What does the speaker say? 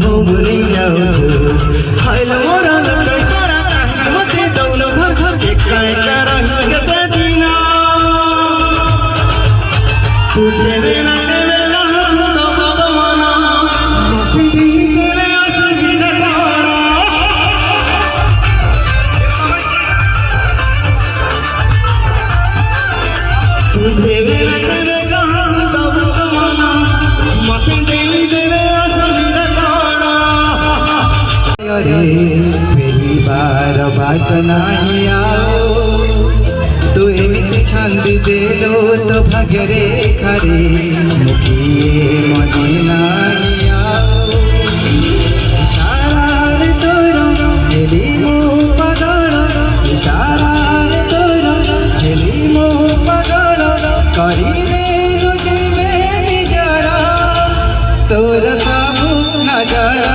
भोगरे जाऊछु हाय मोरा लकड़ करा काहे मते दौल घर घर के काय करा गते दिना तू देवे ना देवे ना तो भगवाना माफी दी तेरे आशीष दगाना तू देवे ना देवे कहां तो भगवाना माफी दी पहली बार बाट नहीं आओ तू एमिति छंदी दे दो तो भाग्य रे खरे मुखिए मदी नहीं आओ इशारा रे तोरा हेली मो पगड़ इशारा रे तोरा हेली मो पगड़ करी रे तुझे में निजरा तोरा सब नजरा